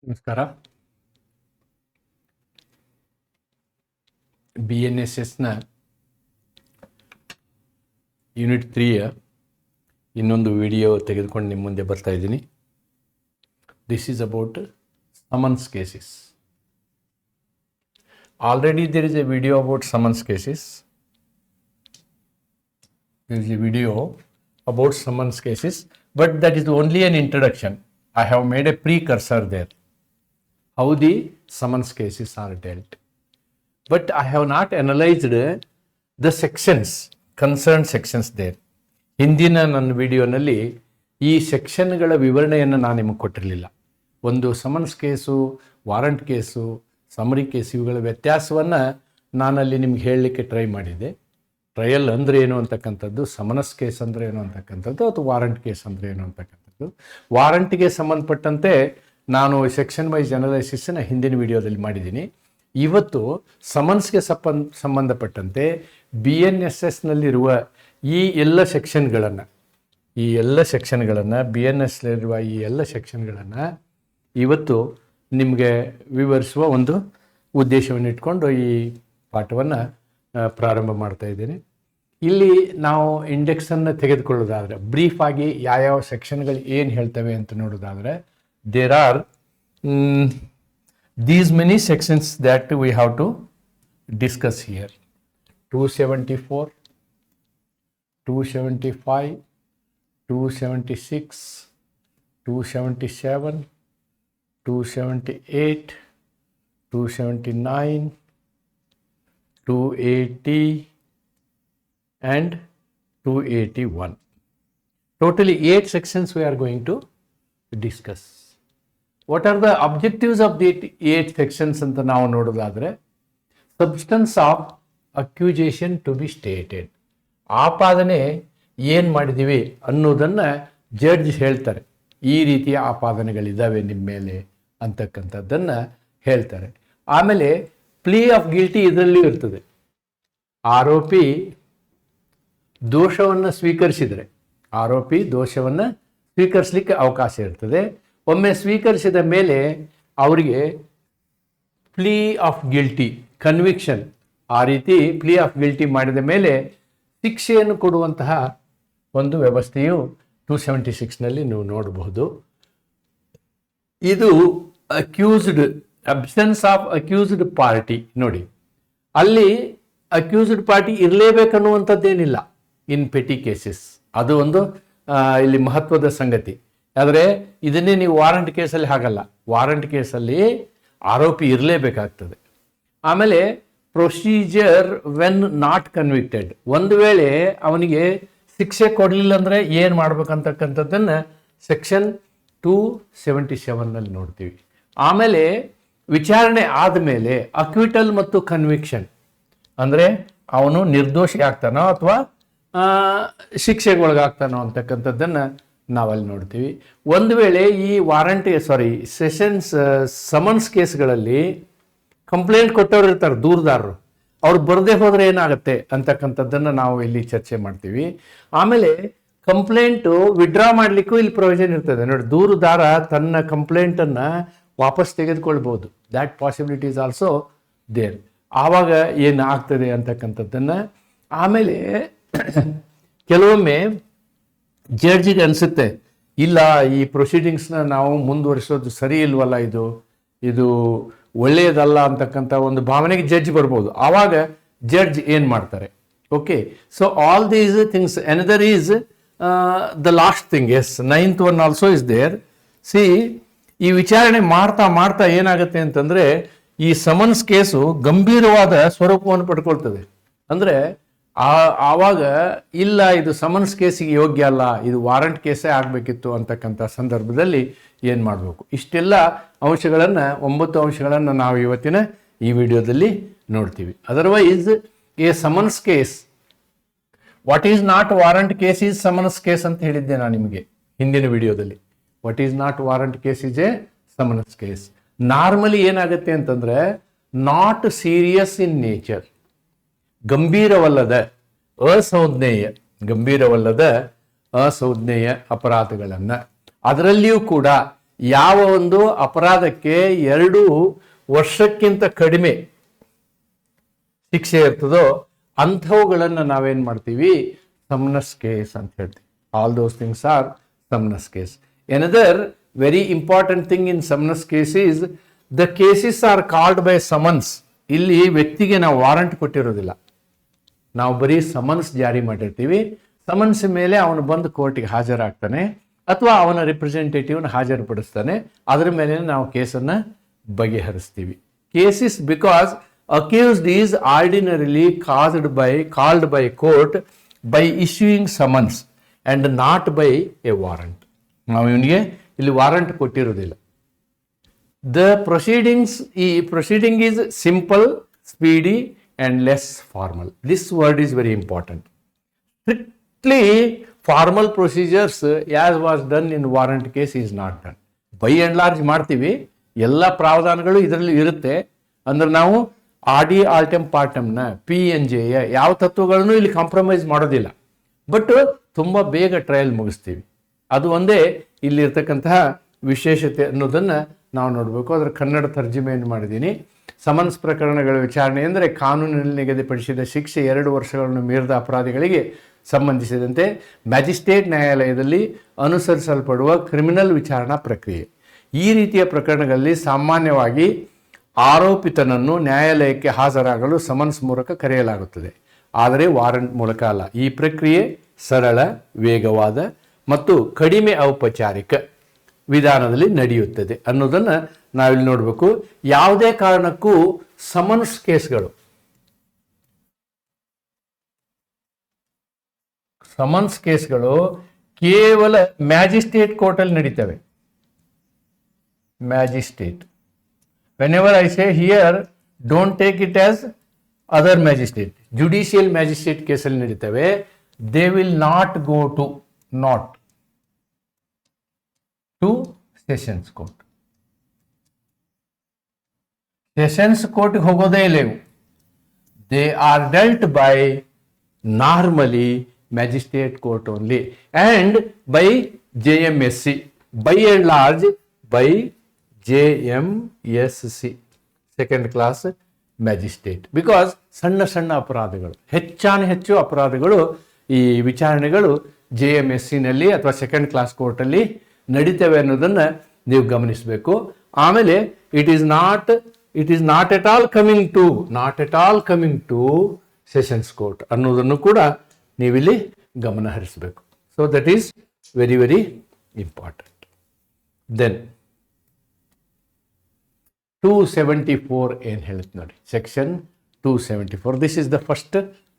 ನಮಸ್ಕಾರ. BNSSನ ಯೂನಿಟ್ 3ಯ ಇನ್ನೊಂದು ವಿಡಿಯೋ ತೆಗೆದುಕೊಂಡು ನಿಮ್ಮ ಮುಂದೆ ಬರ್ತಾ ಇದ್ದೀನಿ. This is about summons cases. Already there is a video about summons cases. There is a video about summons cases, but that is only an introduction. I have made a precursor there. How the summons cases are dealt. But I have not analyzed the sections, concerned sections there. ಹಿಂದಿನ ನನ್ನ ವಿಡಿಯೋನಲ್ಲಿ ಈ ಸೆಕ್ಷನ್ಗಳ ವಿವರಣೆಯನ್ನು ನಾನು ನಿಮಗೆ ಕೊಟ್ಟಿರಲಿಲ್ಲ. ಒಂದು summons case, warrant case, summary case ಇವುಗಳ ವ್ಯತ್ಯಾಸವನ್ನು ನಾನಲ್ಲಿ ನಿಮ್ಗೆ ಹೇಳಲಿಕ್ಕೆ ಟ್ರೈ ಮಾಡಿದ್ದೆ. ಟ್ರಯಲ್ ಅಂದರೆ ಏನು ಅಂತಕ್ಕಂಥದ್ದು, ಸಮನ್ಸ್ ಕೇಸ್ ಅಂದರೆ ಏನು ಅಂತಕ್ಕಂಥದ್ದು, ಅಥವಾ ವಾರಂಟ್ ಕೇಸ್ ಅಂದರೆ ಏನು ಅಂತಕ್ಕಂಥದ್ದು. ವಾರಂಟ್ಗೆ ಸಂಬಂಧಪಟ್ಟಂತೆ ನಾನು ಸೆಕ್ಷನ್ ವೈಸ್ ಅನಾಲಿಸಿಸನ್ನು ಹಿಂದಿನ ವಿಡಿಯೋದಲ್ಲಿ ಮಾಡಿದ್ದೀನಿ. ಇವತ್ತು ಸಮನ್ಸ್ಗೆ ಸಂಬಂಧಪಟ್ಟಂತೆ BNSSನಲ್ಲಿರುವ ಈ ಎಲ್ಲ ಸೆಕ್ಷನ್ಗಳನ್ನು BNSನಲ್ಲಿರುವ ಈ ಎಲ್ಲ ಸೆಕ್ಷನ್ಗಳನ್ನು ಇವತ್ತು ನಿಮಗೆ ವಿವರಿಸುವ ಒಂದು ಉದ್ದೇಶವನ್ನು ಇಟ್ಕೊಂಡು ಈ ಪಾಠವನ್ನು ಪ್ರಾರಂಭ ಮಾಡ್ತಾ ಇದ್ದೀನಿ. ಇಲ್ಲಿ ನಾವು ಇಂಡೆಕ್ಸನ್ನು ತೆಗೆದುಕೊಳ್ಳೋದಾದರೆ ಬ್ರೀಫ್ ಆಗಿ ಯಾವ್ಯಾವ ಸೆಕ್ಷನ್ಗಳು ಏನು ಹೇಳ್ತವೆ ಅಂತ ನೋಡೋದಾದರೆ, there are these many sections that we have to discuss here. 274, 275, 276, 277, 278, 279, 280 and 281. Totally 8 sections we are going to discuss. What are the objectives of the 8 sections ಅಂತ ನಾವು ನೋಡೋದಾದರೆ, substance of accusation to be stated. ಆಪಾದನೆ ಏನು ಮಾಡಿದ್ದೀವಿ ಅನ್ನೋದನ್ನು judge ಹೇಳ್ತಾರೆ. ಈ ರೀತಿಯ ಆಪಾದನೆಗಳಿದ್ದಾವೆ ನಿಮ್ಮ ಮೇಲೆ ಅಂತಕ್ಕಂಥದ್ದನ್ನು ಹೇಳ್ತಾರೆ. ಆಮೇಲೆ ಪ್ಲೀ ಆಫ್ ಗಿಲ್ಟಿ ಇದರಲ್ಲೂ ಇರ್ತದೆ. ಆರೋಪಿ ದೋಷವನ್ನು ಸ್ವೀಕರಿಸಿದರೆ, ಆರೋಪಿ ದೋಷವನ್ನು ಸ್ವೀಕರಿಸಲಿಕ್ಕೆ ಅವಕಾಶ ಇರ್ತದೆ. ಒಮ್ಮೆ ಸ್ವೀಕರಿಸಿದ ಮೇಲೆ ಅವರಿಗೆ ಪ್ಲೀ ಆಫ್ ಗಿಲ್ಟಿ, ಕನ್ವಿಕ್ಷನ್, ಆ ರೀತಿ ಪ್ಲೀ ಆಫ್ ಗಿಲ್ಟಿ ಮಾಡಿದ ಮೇಲೆ ಶಿಕ್ಷೆಯನ್ನು ಕೊಡುವಂತಹ ಒಂದು ವ್ಯವಸ್ಥೆಯು 276ನಲ್ಲಿ ನೀವು ನೋಡಬಹುದು. ಇದು accused, absence of accused party. ನೋಡಿ, ಅಲ್ಲಿ ಅಕ್ಯೂಸ್ಡ್ ಪಾರ್ಟಿ ಇರಲೇಬೇಕನ್ನುವಂಥದ್ದೇನಿಲ್ಲ ಇನ್ ಪೆಟಿ ಕೇಸಸ್. ಅದು ಒಂದು ಇಲ್ಲಿ ಮಹತ್ವದ ಸಂಗತಿ. ಆದರೆ ಇದನ್ನೇ ನೀವು ವಾರಂಟ್ ಕೇಸಲ್ಲಿ ಹಾಗಲ್ಲ. ವಾರಂಟ್ ಕೇಸಲ್ಲಿ ಆರೋಪಿ ಇರಲೇಬೇಕಾಗ್ತದೆ. ಆಮೇಲೆ ಪ್ರೊಸೀಜರ್ ವೆನ್ ನಾಟ್ ಕನ್ವಿಕ್ಟೆಡ್, ಒಂದು ವೇಳೆ ಅವನಿಗೆ ಶಿಕ್ಷೆ ಕೊಡಲಿಲ್ಲ ಅಂದರೆ ಏನು ಮಾಡ್ಬೇಕಂತಕ್ಕಂಥದ್ದನ್ನು ಸೆಕ್ಷನ್ 277ನಲ್ಲಿ ನೋಡ್ತೀವಿ. ಆಮೇಲೆ ವಿಚಾರಣೆ ಆದಮೇಲೆ ಅಕ್ವಿಟಲ್ ಮತ್ತು ಕನ್ವಿಕ್ಷನ್, ಅಂದರೆ ಅವನು ನಿರ್ದೋಷಿ ಆಗ್ತಾನೋ ಅಥವಾ ಶಿಕ್ಷೆಗೊಳಗಾಗ್ತಾನೋ ಅಂತಕ್ಕಂಥದ್ದನ್ನು ನಾವಲ್ಲಿ ನೋಡ್ತೀವಿ. ಒಂದು ವೇಳೆ ಈ ಸಮನ್ಸ್ ಕೇಸ್ಗಳಲ್ಲಿ ಕಂಪ್ಲೇಂಟ್ ಕೊಟ್ಟವ್ರು ಇರ್ತಾರೆ, ದೂರುದಾರರು, ಅವ್ರು ಬರದೇ ಹೋದರೆ ಏನಾಗುತ್ತೆ ಅಂತಕ್ಕಂಥದ್ದನ್ನು ನಾವು ಇಲ್ಲಿ ಚರ್ಚೆ ಮಾಡ್ತೀವಿ. ಆಮೇಲೆ ಕಂಪ್ಲೇಂಟು ವಿಡ್ರಾ ಮಾಡಲಿಕ್ಕೂ ಇಲ್ಲಿ ಪ್ರೊವಿಷನ್ ಇರ್ತದೆ. ನೋಡಿ, ದೂರುದಾರ ತನ್ನ ಕಂಪ್ಲೇಂಟನ್ನು ವಾಪಸ್ ತೆಗೆದುಕೊಳ್ಬೋದು. That possibility is also there. ಆವಾಗ ಏನು ಆಗ್ತದೆ ಅಂತಕ್ಕಂಥದ್ದನ್ನು. ಆಮೇಲೆ ಕೆಲವೊಮ್ಮೆ ಜಡ್ಜಿಗೆ ಅನಿಸುತ್ತೆ, ಇಲ್ಲ ಈ ಪ್ರೊಸೀಡಿಂಗ್ಸ್ನ ನಾವು ಮುಂದುವರಿಸೋದು ಸರಿ ಇಲ್ವಲ್ಲ, ಇದು ಒಳ್ಳೆಯದಲ್ಲ ಅಂತಕ್ಕಂಥ ಒಂದು ಭಾವನೆಗೆ ಜಡ್ಜ್ ಬರ್ಬೋದು. ಆವಾಗ ಜಡ್ಜ್ ಏನು ಮಾಡ್ತಾರೆ? Okay, so all these things. Another is the last thing. Yes, 9th one also is there. See, ಈ ವಿಚಾರಣೆ ಮಾಡ್ತಾ ಏನಾಗುತ್ತೆ ಅಂತಂದರೆ, ಈ ಸಮನ್ಸ್ ಕೇಸು ಗಂಭೀರವಾದ ಸ್ವರೂಪವನ್ನು ಪಡ್ಕೊಳ್ತದೆ. ಅಂದರೆ ಆವಾಗ ಇಲ್ಲ, ಇದು ಸಮನ್ಸ್ ಕೇಸಿಗೆ ಯೋಗ್ಯ ಅಲ್ಲ, ಇದು ವಾರಂಟ್ ಕೇಸೇ ಆಗಬೇಕಿತ್ತು ಅಂತಕ್ಕಂಥ ಸಂದರ್ಭದಲ್ಲಿ ಏನು ಮಾಡಬೇಕು? ಇಷ್ಟೆಲ್ಲ ಅಂಶಗಳನ್ನು, 9 ಅಂಶಗಳನ್ನು ನಾವು ಇವತ್ತಿನ ಈ ವಿಡಿಯೋದಲ್ಲಿ ನೋಡ್ತೀವಿ. Otherwise A summons case, what is not warrant case is summons case ಅಂತ ಹೇಳಿದ್ದೆ ನಾನು ನಿಮಗೆ ಹಿಂದಿನ ವಿಡಿಯೋದಲ್ಲಿ. What is not warrant case is A summons case. Normally ಏನಾಗುತ್ತೆ ಅಂತಂದರೆ, ನಾಟ್ ಸೀರಿಯಸ್ ಇನ್ ನೇಚರ್, ಗಂಭೀರವಲ್ಲದ ಅಸಂಜ್ಞೇಯ ಅಪರಾಧಗಳನ್ನು, ಅದರಲ್ಲಿಯೂ ಕೂಡ ಯಾವ ಒಂದು ಅಪರಾಧಕ್ಕೆ 2 ವರ್ಷಕ್ಕಿಂತ ಕಡಿಮೆ ಶಿಕ್ಷೆ ಇರ್ತದೋ ಅಂಥವುಗಳನ್ನು ನಾವೇನು ಮಾಡ್ತೀವಿ, ಸಮನ್ಸ್ ಕೇಸ್ ಅಂತ ಹೇಳ್ತೀವಿ. All those things are summons case. Another very important thing in summons case is the cases are called by summons. ಇಲ್ಲಿ ವ್ಯಕ್ತಿಗೆ ನಾವು ವಾರಂಟ್ ಕೊಟ್ಟಿರೋದಿಲ್ಲ, ನಾವು ಬರೀ ಸಮನ್ಸ್ ಜಾರಿ ಮಾಡಿರ್ತೀವಿ. ಸಮನ್ಸ್ ಮೇಲೆ ಅವನು ಬಂದು ಕೋರ್ಟಿಗೆ ಹಾಜರಾಗ್ತಾನೆ ಅಥವಾ ಅವನ ರಿಪ್ರೆಸೆಂಟೇಟಿವ್ನ ಹಾಜರುಪಡಿಸ್ತಾನೆ. ಅದರ ಮೇಲೆ ನಾವು ಕೇಸನ್ನು ಬಗೆಹರಿಸ್ತೀವಿ. Cases because accused is ordinarily called by court by issuing summons and not by a warrant. ನಾವು ಇವನಿಗೆ ಇಲ್ಲಿ ವಾರಂಟ್ ಕೊಟ್ಟಿರೋದಿಲ್ಲ. The proceeding is simple, speedy and less formal. This word is very important. Strictly formal procedures as was done in warrant case is not done. By and large ಮಾಡ್ತೀವಿ, ಎಲ್ಲ ಪ್ರಾವಧಾನಗಳು ಇದರಲ್ಲಿ ಇರುತ್ತೆ. ಅಂದ್ರೆ ನಾವು ಆಡಿ ಆಲ್ಟೆಮ್ ಪಾರ್ಟಮ್ನ PNJ ಯಾವ ತತ್ವಗಳನ್ನು ಇಲ್ಲಿ ಕಾಂಪ್ರಮೈಸ್ ಮಾಡೋದಿಲ್ಲ. ಬಟ್ ತುಂಬ ಬೇಗ ಟ್ರಯಲ್ ಮುಗಿಸ್ತೀವಿ. ಅದು ಒಂದೇ ಇಲ್ಲಿರ್ತಕ್ಕಂತಹ ವಿಶೇಷತೆ ಅನ್ನೋದನ್ನು ನಾವು ನೋಡಬೇಕು. ಅದರ ಕನ್ನಡ ತರ್ಜುಮೆಯನ್ನು ಮಾಡಿದ್ದೀನಿ. ಸಮನ್ಸ್ ಪ್ರಕರಣಗಳ ವಿಚಾರಣೆ ಅಂದರೆ ಕಾನೂನಿನಲ್ಲಿ ನಿಗದಿಪಡಿಸಿದ ಶಿಕ್ಷೆ 2 ವರ್ಷಗಳನ್ನು ಮೀರಿದ ಅಪರಾಧಿಗಳಿಗೆ ಸಂಬಂಧಿಸಿದಂತೆ ಮ್ಯಾಜಿಸ್ಟ್ರೇಟ್ ನ್ಯಾಯಾಲಯದಲ್ಲಿ ಅನುಸರಿಸಲ್ಪಡುವ ಕ್ರಿಮಿನಲ್ ವಿಚಾರಣಾ ಪ್ರಕ್ರಿಯೆ. ಈ ರೀತಿಯ ಪ್ರಕರಣಗಳಲ್ಲಿ ಸಾಮಾನ್ಯವಾಗಿ ಆರೋಪಿತನನ್ನು ನ್ಯಾಯಾಲಯಕ್ಕೆ ಹಾಜರಾಗಲು ಸಮನ್ಸ್ ಮೂಲಕ ಕರೆಯಲಾಗುತ್ತದೆ, ಆದರೆ ವಾರಂಟ್ ಮೂಲಕ ಅಲ್ಲ. ಈ ಪ್ರಕ್ರಿಯೆ ಸರಳ, ವೇಗವಾದ ಮತ್ತು ಕಡಿಮೆ ಔಪಚಾರಿಕ ವಿಧಾನದಲ್ಲಿ ನಡೆಯುತ್ತದೆ ಅನ್ನೋದನ್ನು ನಾವಿಲ್ಲಿ ನೋಡಬೇಕು. ಯಾವುದೇ ಕಾರಣಕ್ಕೂ ಸಮನ್ಸ್ ಕೇಸ್ಗಳು ಕೇವಲ ಮ್ಯಾಜಿಸ್ಟ್ರೇಟ್ ಕೋರ್ಟಲ್ಲಿ ನಡೀತವೆ. Magistrate, whenever I say here, don't take it as other magistrate. Judicial magistrate ಕೇಸಲ್ಲಿ ನಡೀತವೆ. They will not go to sessions court. Sessions ಕೋರ್ಟ್ಗೆ ಹೋಗೋದೇ ಇಲ್ಲ ಇವು. They are delt by normally magistrate court only and by JMSC, by and large by JMSC, second class magistrate. Because ಸಣ್ಣ ಅಪರಾಧಗಳು, ಹೆಚ್ಚು ಅಪರಾಧಗಳು ಈ ವಿಚಾರಣೆಗಳು JMSCನಲ್ಲಿ ಅಥವಾ ಸೆಕೆಂಡ್ ಕ್ಲಾಸ್ ಕೋರ್ಟಲ್ಲಿ ನಡೀತವೆ ಅನ್ನೋದನ್ನು ನೀವು ಗಮನಿಸಬೇಕು. ಆಮೇಲೆ it is not at all coming to sessions court ಅನ್ನೋದನ್ನು ಕೂಡ ನೀವಿಲ್ಲಿ ಗಮನ ಹರಿಸಬೇಕು. So that is very very important. Then 274 ಏನು ಹೇಳುತ್ತೆ ನೋಡಿ, section 274. This is the first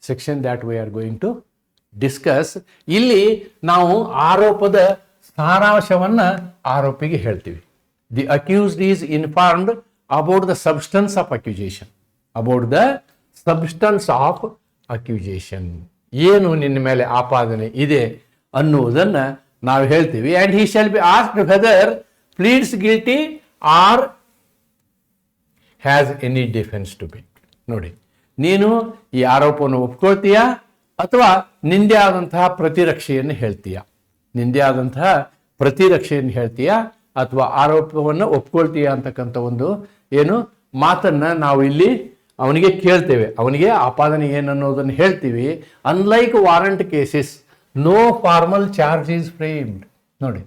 section that we are going to discuss. ಇಲ್ಲಿ ನಾವು ಆರೋಪದ ಸಾರಾಂಶವನ್ನು ಆರೋಪಿಗೆ ಹೇಳ್ತೀವಿ. The accused is informed about the substance of accusation, ಏನು ನಿನ್ನ ಮೇಲೆ ಆಪಾದನೆ ಇದೆ ಅನ್ನುವುದನ್ನು ನಾವು ಹೇಳ್ತೀವಿ. And he shall be asked weather pleads guilty or has any defence to make. ನೋಡಿ, ನೀನು ಈ ಆರೋಪವನ್ನು ಒಪ್ಕೊಳ್ತೀಯಾ ಅಥವಾ ನಿಂದೆ ಆದಂತಹ ಪ್ರತಿರಕ್ಷೆಯನ್ನು ಹೇಳ್ತೀಯಾ ಅಥವಾ ಆರೋಪವನ್ನು ಒಪ್ಕೊಳ್ತೀಯಾ ಅಂತಕ್ಕಂಥ ಒಂದು ಏನು ಮಾತನ್ನು ನಾವು ಇಲ್ಲಿ ಅವನಿಗೆ ಕೇಳ್ತೇವೆ. ಅವನಿಗೆ ಆಪಾದನೆ ಏನನ್ನೋದನ್ನು ಹೇಳ್ತೀವಿ. Unlike warrant cases, no formal charge is framed. ನೋಡಿ,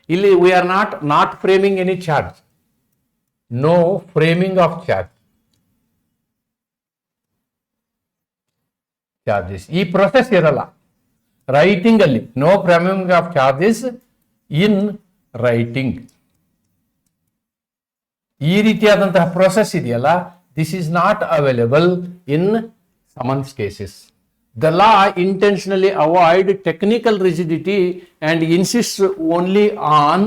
ಇಲ್ಲಿ we are not framing any charge. No framing of charges, ಈ ಪ್ರೊಸೆಸ್ ಇರಲ್ಲ ರೈಟಿಂಗ್ ಅಲ್ಲಿ. No framing of charges in writing, ಈ ರೀತಿಯಾದಂತಹ ಪ್ರೊಸೆಸ್ ಇದೆಯಲ್ಲ, this is not available in summons cases. The law intentionally avoid technical rigidity and insist only on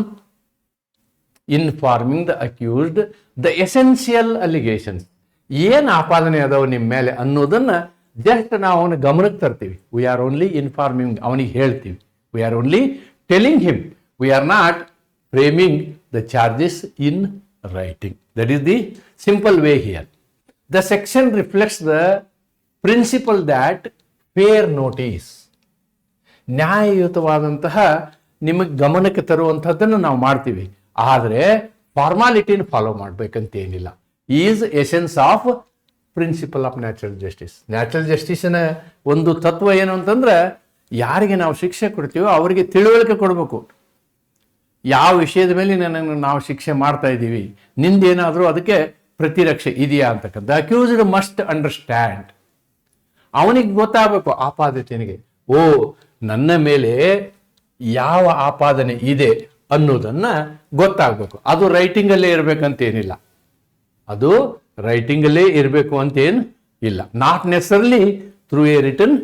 informing the accused the essential allegations. ಏನು ಆಪಾದನೆ ಅದಾವ ನಿಮ್ಮ ಮೇಲೆ ಅನ್ನೋದನ್ನ ಜಸ್ಟ್ ನಾವು ಅವನ ಗಮನಕ್ಕೆ ತರ್ತೀವಿ. ವಿ ಆರ್ ಓನ್ಲಿ ಇನ್ಫಾರ್ಮಿಂಗ್, ಅವನಿಗೆ ಹೇಳ್ತೀವಿ. We are only telling him, V are not framing the charges in writing. That is the simple way here. The section reflects the principle that fair notice, ನ್ಯಾಯಯುತವಾದಂತಹ ನಿಮಗೆ ಗಮನಕ್ಕೆ ತರುವಂಥದ್ದನ್ನು ನಾವು ಮಾಡ್ತೀವಿ. ಆದರೆ ಫಾರ್ಮಾಲಿಟಿನ follow ಮಾಡ್ಬೇಕಂತ ಏನಿಲ್ಲ. Is essence of principle of natural justice. Natural ಜಸ್ಟಿಸ್ನ ಒಂದು ತತ್ವ ಏನು ಅಂತಂದ್ರೆ, ಯಾರಿಗೆ ನಾವು ಶಿಕ್ಷೆ ಕೊಡ್ತೀವೋ ಅವರಿಗೆ ತಿಳುವಳಿಕೆ ಕೊಡಬೇಕು. ಯಾವ ವಿಷಯದ ಮೇಲೆ ನಾವು ಶಿಕ್ಷೆ ಮಾಡ್ತಾ ಇದ್ದೀವಿ, ನಿಂದೇನಾದರೂ ಅದಕ್ಕೆ ಪ್ರತಿರಕ್ಷೆ ಇದೆಯಾ ಅಂತಕ್ಕಂಥ. The accused must understand. ಅವನಿಗೆ ಗೊತ್ತಾಗಬೇಕು, ಆಪಾದಿತನಿಗೆ, ಓ ನನ್ನ ಮೇಲೆ ಯಾವ ಆಪಾದನೆ ಇದೆ ಅನ್ನೋದನ್ನ ಗೊತ್ತಾಗಬೇಕು. ಅದು ರೈಟಿಂಗಲ್ಲೇ ಇರಬೇಕಂತೇನಿಲ್ಲ, ಅದು ರೈಟಿಂಗಲ್ಲೇ ಇರಬೇಕು ಅಂತೇನು ಇಲ್ಲ. Not necessarily through a written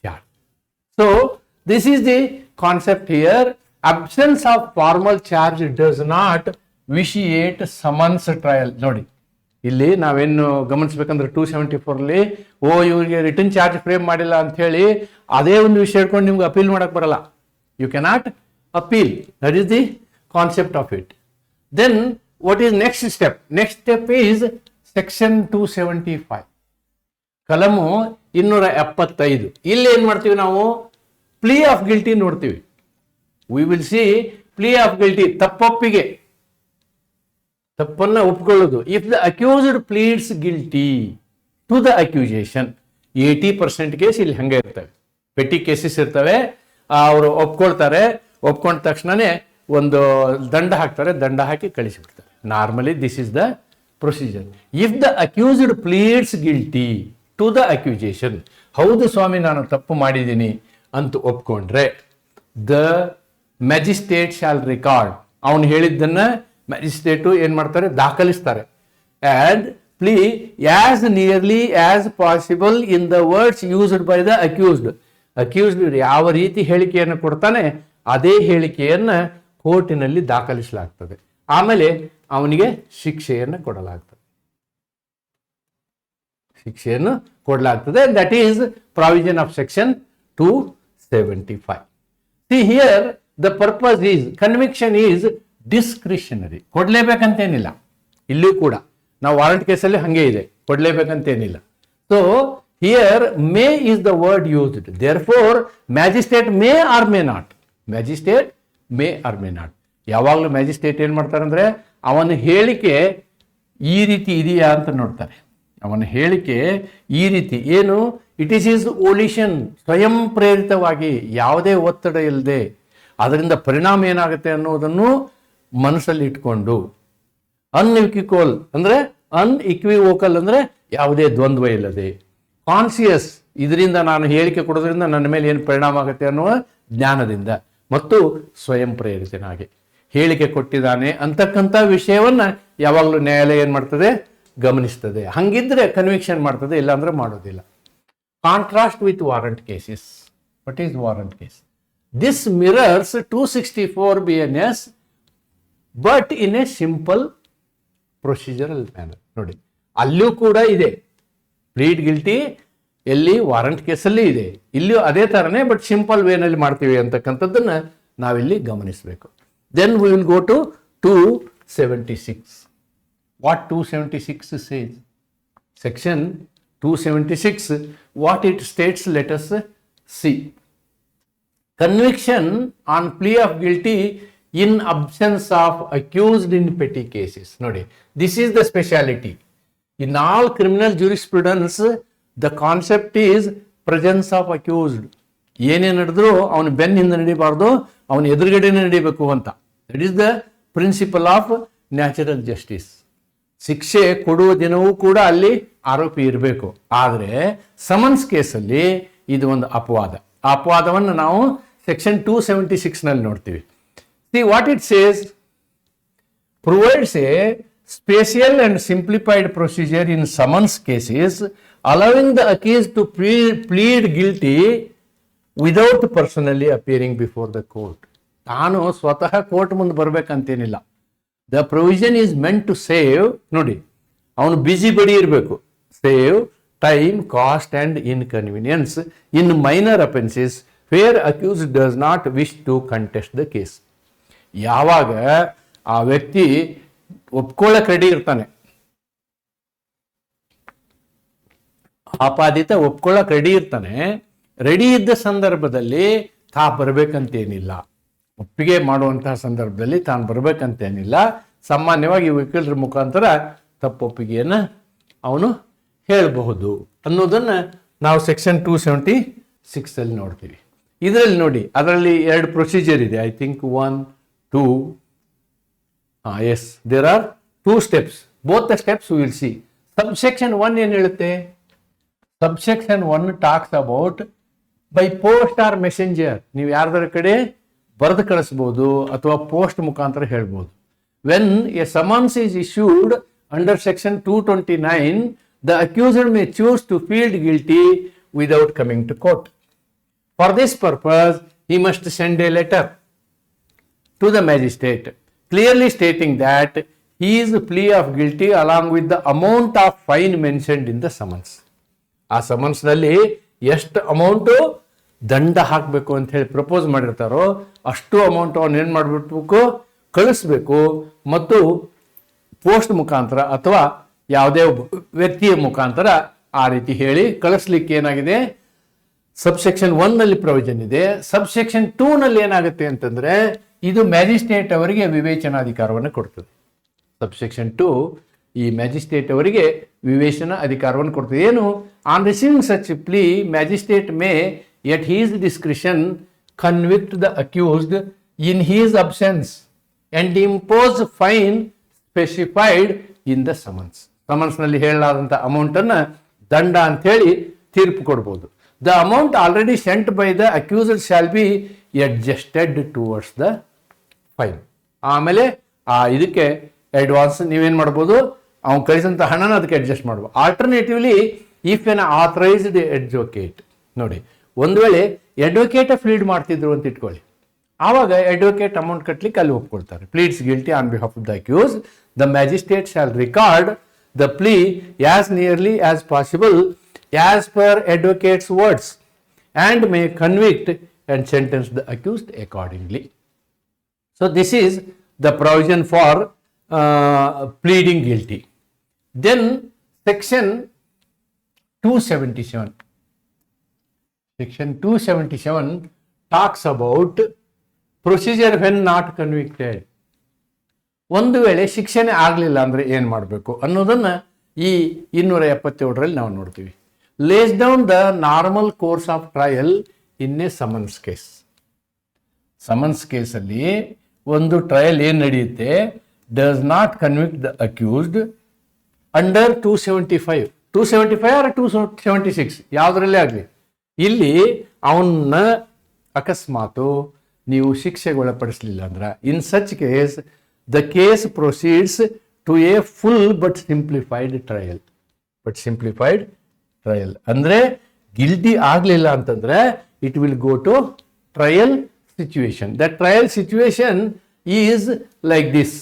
charge. So this is the concept here. Absence of formal charge does not vitiate summons trial. ನೋಡಿ, ಇಲ್ಲಿ ನಾವೇನು ಗಮನಿಸ್ಬೇಕಂದ್ರೆ 274 ಇವರಿಗೆ ರಿಟರ್ನ್ ಚಾರ್ಜ್ ಫ್ರೇಮ್ ಮಾಡಿಲ್ಲ ಅಂತ ಹೇಳಿ ಅದೇ ಒಂದು ವಿಷಯ ಹಿಡ್ಕೊಂಡು ನಿಮ್ಗೆ ಅಪೀಲ್ ಮಾಡಕ್ ಬರಲ್ಲ. You cannot appeal. That is the concept of it. Then what is next step? Next step is section 275, ಕಲಮು 275. ಇಲ್ಲಿ ಏನ್ ಮಾಡ್ತೀವಿ ನಾವು? ಪ್ಲೀ ಆಫ್ ಗಿಲ್ಟಿ ನೋಡ್ತೀವಿ. We will see plea of guilty, ತಪ್ಪೊಪ್ಪಿಗೆ, ತಪ್ಪನ್ನ ಒಪ್ಕೊಳ್ಳೋದು. If the accused pleads guilty to the accusation, 80% case ಇಲ್ಲಿ ಹಂಗೆ ಇರ್ತವೆ, ಪೆಟ್ಟಿ ಕೇಸಸ್ ಇರ್ತವೆ. ಅವರು ಒಪ್ಕೊಳ್ತಾರೆ, ಒಪ್ಕೊಂಡ ತಕ್ಷಣನೇ ಒಂದು ದಂಡ ಹಾಕ್ತಾರೆ, ದಂಡ ಹಾಕಿ ಕಳಿಸಿಬಿಡ್ತಾರೆ. Normally this is the procedure. If the accused pleads guilty to the accusation, ಹೌದು ಸ್ವಾಮಿ ನಾನು ತಪ್ಪು ಮಾಡಿದ್ದೀನಿ ಅಂತ ಒಪ್ಕೊಂಡ್ರೆ, ದ ಮ್ಯಾಜಿಸ್ಟ್ರೇಟ್ ಶಾಲ್ ರಿಕಾರ್ಡ್, ಅವನು ಹೇಳಿದ್ದನ್ನ ಮ್ಯಾಜಿಸ್ಟ್ರೇಟು ಏನ್ ಮಾಡ್ತಾರೆ? ದಾಖಲಿಸ್ತಾರೆ. And plea as nearly as possible in the words used by the accused. Accused ಯಾವ ರೀತಿ ಹೇಳಿಕೆಯನ್ನು ಕೊಡ್ತಾನೆ ಅದೇ ಹೇಳಿಕೆಯನ್ನ ಕೋರ್ಟಿನಲ್ಲಿ ದಾಖಲಿಸಲಾಗ್ತದೆ. ಆಮೇಲೆ ಅವನಿಗೆ ಶಿಕ್ಷೆಯನ್ನು ಕೊಡಲಾಗ್ತದೆ, ಶಿಕ್ಷೆಯನ್ನು ಕೊಡಲಾಗ್ತದೆ. That is provision of section 275. See here the purpose is, conviction is discretionary. ಕೊಡ್ಲೇಬೇಕಂತೇನಿಲ್ಲ. ಇಲ್ಲೂ ಕೂಡ ನಾವು ವಾರಂಟ್ ಕೇಸಲ್ಲಿ ಹಂಗೆ ಇದೆ, ಕೊಡ್ಲೇಬೇಕಂತೇನಿಲ್ಲ. So here may is the word used. Therefore magistrate may or may not. Magistrate may or may not. ಯಾವಾಗಲೂ magistrate ಏನ್ ಮಾಡ್ತಾರೆ ಅಂದ್ರೆ, ಅವನ ಹೇಳಿಕೆ ಈ ರೀತಿ ಇದೆಯಾ ಅಂತ ನೋಡ್ತಾರೆ. ಅವನ ಹೇಳಿಕೆ ಈ ರೀತಿ ಏನು, ಇಟ್ ಈಸ್ ಈಸ್ ಓಲಿಷನ್, ಸ್ವಯಂ ಪ್ರೇರಿತವಾಗಿ, ಯಾವುದೇ ಒತ್ತಡ ಇಲ್ಲದೆ, ಅದರಿಂದ ಪರಿಣಾಮ ಏನಾಗುತ್ತೆ ಅನ್ನೋದನ್ನು ಮನಸ್ಸಲ್ಲಿ ಇಟ್ಕೊಂಡು, ಅನ್ಇಕ್ವಿಕೋಲ್ ಅಂದ್ರೆ ಅನ್ಇಕ್ವಿವೋಕಲ್ ಅಂದ್ರೆ ಯಾವುದೇ ದ್ವಂದ್ವ ಇಲ್ಲದೆ, ಕಾನ್ಸಿಯಸ್, ಇದರಿಂದ ನಾನು ಹೇಳಿಕೆ ಕೊಡೋದ್ರಿಂದ ನನ್ನ ಮೇಲೆ ಏನು ಪರಿಣಾಮ ಆಗುತ್ತೆ ಅನ್ನುವ ಜ್ಞಾನದಿಂದ, ಮತ್ತು ಸ್ವಯಂ ಪ್ರೇರಿತನಾಗಿ ಹೇಳಿಕೆ ಕೊಟ್ಟಿದ್ದಾನೆ ಅಂತಕ್ಕಂಥ ವಿಷಯವನ್ನ ಯಾವಾಗಲೂ ನ್ಯಾಯಾಲಯ ಏನ್ ಮಾಡ್ತದೆ? ಗಮನಿಸ್ತದೆ. ಹಂಗಿದ್ರೆ ಕನ್ವಿಕ್ಷನ್ ಮಾಡ್ತದೆ, ಇಲ್ಲಾಂದ್ರೆ ಮಾಡೋದಿಲ್ಲ. Contrast with warrant cases. What is warrant case? This mirrors 264 BNS but in a simple procedural manner. ನೋಡಿ, ಅಲ್ಲೂ ಕೂಡ ಇದೆ ಪ್ಲೀಡ್ ಗಿಲ್ಟಿ, ಎಲ್ಲಿ ವಾರಂಟ್ ಕೇಸಲ್ಲಿ ಇದೆ, ಇಲ್ಲಿಯೂ ಅದೇ ತರನೇ, ಬಟ್ ಸಿಂಪಲ್ ವೇನಲ್ಲಿ ಮಾಡ್ತೀವಿ ಅಂತಕ್ಕಂಥದ್ದನ್ನ ನಾವಿಲ್ಲಿ ಗಮನಿಸಬೇಕು. Then we will go to 276. What 276 says? Section 276, what it states, let us see. Conviction on plea of guilty in absence of accused in petty cases. Nodi, this is the speciality. In all criminal jurisprudence, the concept is presence of accused. ಏನೇ ನಡೆದ್ರು ಅವನು ಬೆನ್ನಿಂದ ನಡಿಬಾರ್ದು, ಅವನು ಎದುರುಗಡೆನೇ ನಡಿಬೇಕು ಅಂತ. That is the principle of natural justice. ಶಿಕ್ಷೆ ಕೊಡುವ ದಿನವೂ ಕೂಡ ಅಲ್ಲಿ ಆರೋಪಿ ಇರಬೇಕು. ಆದರೆ ಸಮನ್ಸ್ ಕೇಸಲ್ಲಿ ಇದು ಒಂದು ಅಪವಾದ. ಆ ಅಪವಾದವನ್ನು ನಾವು ಸೆಕ್ಷನ್ 276 ನಲ್ಲಿ ನೋಡ್ತೀವಿ. See what it says. Provides a special and simplified procedure in summons cases, allowing the accused to plead guilty without personally appearing before the court. ತಾನು ಸ್ವತಃ ಕೋರ್ಟ್ ಮುಂದೆ ಬರ್ಬೇಕಂತೇನಿಲ್ಲ. The provision is meant to save, ನೋಡಿ ಅವನು ಬಿಸಿ ಬಡಿ ಇರಬೇಕು, save time, cost and inconvenience in minor offences where accused does not wish to contest the case. ಯಾವಾಗ ಆ ವ್ಯಕ್ತಿ ಒಪ್ಕೊಳ್ಳಕ್ ರೆಡಿ ಇರ್ತಾನೆ, ಆಪಾದಿತ ಒಪ್ಕೊಳ್ಳಕ್ ರೆಡಿ ಇರ್ತಾನೆ, ರೆಡಿ ಇದ್ದ ಸಂದರ್ಭದಲ್ಲಿ ತಾ ಬರ್ಬೇಕಂತೇನಿಲ್ಲ. ಒಪ್ಪಿಗೆ ಮಾಡುವಂತಹ ಸಂದರ್ಭದಲ್ಲಿ ತಾನು ಬರಬೇಕಂತೇನಿಲ್ಲ. ಸಾಮಾನ್ಯವಾಗಿ ವಕೀಲರ ಮುಖಾಂತರ ತಪ್ಪೊಪ್ಪಿಗೆಯನ್ನು ಅವನು ಹೇಳಬಹುದು ಅನ್ನೋದನ್ನು ನಾವು ಸೆಕ್ಷನ್ 276 ನೋಡ್ತೀವಿ. ಇದರಲ್ಲಿ ನೋಡಿ, ಅದರಲ್ಲಿ 2 ಪ್ರೊಸೀಜರ್ ಇದೆ. I think 1, 2, there are 2 steps. Both the steps will see. Subsection 1 ಏನು ಹೇಳುತ್ತೆ? Subsection 1 talks about by post or messenger. ನೀವು ಯಾರ್ದಾರ ಕಡೆ ಬರೆದು ಕಳಿಸ್ಬೋದು ಅಥವಾ ಪೋಸ್ಟ್ ಮುಖಾಂತರ ಹೇಳ್ಬೋದು. When a summons is issued under section 229, the accuser may choose to plead guilty without coming to court. For this purpose, he must send a letter to the magistrate clearly stating that his plea of guilty along with the amount of fine mentioned in the summons. ಆ ಸಮನ್ಸ್ನಲ್ಲಿ ಎಷ್ಟು amount ದಂಡ ಹಾಕಬೇಕು ಅಂತ ಹೇಳಿ propose ಮಾಡಿರ್ತಾರೋ ಅಷ್ಟು amount ಅವನು ಏನು ಮಾಡಿಬಿಡ್ಬೇಕು, ಕಳಿಸ್ಬೇಕು. ಮತ್ತು ಪೋಸ್ಟ್ ಮುಖಾಂತರ ಅಥವಾ ಯಾವುದೇ ವ್ಯಕ್ತಿಯ ಮುಖಾಂತರ ಆ ರೀತಿ ಹೇಳಿ ಕಳಿಸ್ಲಿಕ್ಕೆ ಏನಾಗಿದೆ, ಸಬ್ಸೆಕ್ಷನ್ 1 ಪ್ರೊವಿಷನ್ ಇದೆ. ಸಬ್ಸೆಕ್ಷನ್ 2 ಏನಾಗುತ್ತೆ ಅಂತಂದ್ರೆ ಇದು ಮ್ಯಾಜಿಸ್ಟ್ರೇಟ್ ಅವರಿಗೆ ವಿವೇಚನಾಧಿಕಾರವನ್ನು ಕೊಡ್ತದೆ. ಸಬ್ಸೆಕ್ಷನ್ 2 ಈ ಮ್ಯಾಜಿಸ್ಟ್ರೇಟ್ ಅವರಿಗೆ ವಿವೇಚನಾ ಅಧಿಕಾರವನ್ನು ಕೊಡ್ತದೆ. ಏನು? On receiving such plea magistrate may at his discretion convict the accused in his absence and impose fine specified in the summons. ಸಮನ್ಸ್ನಲ್ಲಿ ಹೇಳಲಾದಂಥ ಅಮೌಂಟನ್ನು ದಂಡ ಅಂಥೇಳಿ ತೀರ್ಪು ಕೊಡ್ಬೋದು. The amount already sent by the accused shall be adjusted towards the fine. ಆಮೇಲೆ ಇದಕ್ಕೆ advance ನೀವೇನು ಮಾಡ್ಬೋದು, ಅವ್ನು ಕಳಿಸಂಥ ಹಣನ ಅದಕ್ಕೆ ಅಡ್ಜಸ್ಟ್ ಮಾಡ್ಬೋದು. Alternatively if N authorised advocate, ನೋಡಿ ಒಂದು ವೇಳೆ ಅಡ್ವೊಕೇಟ ಪ್ಲೀಡ್ ಮಾಡ್ತಿದ್ರು ಅಂತ ಇಟ್ಕೊಳ್ಳಿ, ಆವಾಗ ಅಡ್ವೊಕೇಟ್ ಅಮೌಂಟ್ ಕಟ್ಟಲಿಕ್ಕೆ ಅಲ್ಲಿ ಒಪ್ಕೊಳ್ತಾರೆ. Pleads guilty on behalf of the accuse. The magistrate shall record the plea as nearly as possible as per advocate's words and may convict and sentence the accused accordingly. So this is the provision for pleading guilty. Then section 277. Section 277 talks about procedure when not convicted. ಒಂದು ವೇಳೆ ಶಿಕ್ಷಣೆ ಆಗಲಿಲ್ಲ ಅಂದರೆ ಏನು ಮಾಡಬೇಕು ಅನ್ನೋದನ್ನು ಈ 277ರಲ್ಲಿ ನಾವು ನೋಡ್ತೀವಿ. lays down the normal course of trial in a summons case. Summons ಕೇಸಲ್ಲಿ ಒಂದು ಟ್ರಯಲ್ ಏನು ನಡೆಯುತ್ತೆ, does not convict the accused under 275 or 276 ಯಾವುದರಲ್ಲೇ ಆಗಲಿ. ಇಲ್ಲಿ ಅವನ್ನ ಅಕಸ್ಮಾತು ನೀವು ಶಿಕ್ಷೆಗೆ ಒಳಪಡಿಸಲಿಲ್ಲ ಅಂದ್ರೆ in such case the case proceeds to a full but simplified trial. ಅಂದ್ರೆ ಗಿಲ್ಟಿ ಆಗಲಿಲ್ಲ ಅಂತಂದ್ರೆ it will go to trial situation. That trial situation is like this.